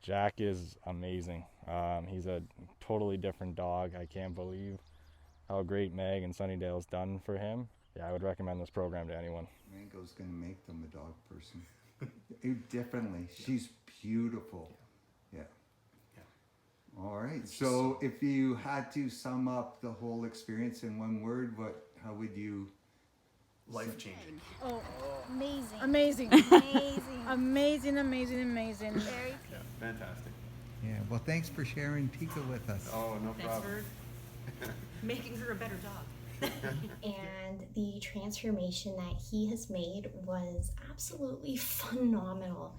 Jack is amazing. He's a totally different dog. I can't believe how great Meg and Sunnidale's done for him. Yeah, I would recommend this program to anyone. Mango's gonna make them a dog person. Differently. She's beautiful. Yeah. All right. So if you had to sum up the whole experience in one word, how would you? Life changing. Oh, Amazing. amazing. Amazing. Amazing, amazing, amazing. Very Yeah, fantastic. Yeah. Well, thanks for sharing Tika with us. Oh, no Thanks problem. for making her a better dog. And the transformation that he has made was absolutely phenomenal.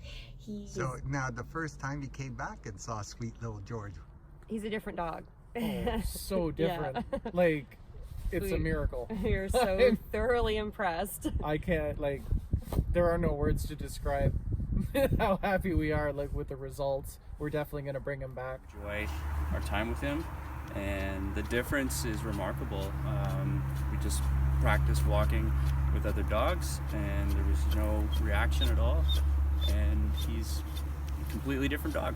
So now the first time you came back and saw sweet little George. He's a different dog. Oh, so different. Like, it's a miracle. You're so thoroughly impressed. I can't, like, there are no words to describe how happy we are, like, with the results. We're definitely going to bring him back. Enjoy our time with him, and the difference is remarkable. We just practiced walking with other dogs, and there was no reaction at all, and he's a completely different dog.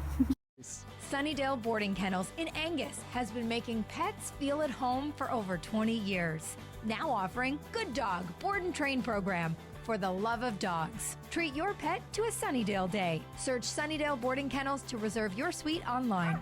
Sunnidale Boarding Kennels in Angus has been making pets feel at home for over 20 years. Now offering Good Dog Board and Train program for the love of dogs. Treat your pet to a Sunnidale day. Search Sunnidale Boarding Kennels to reserve your suite online.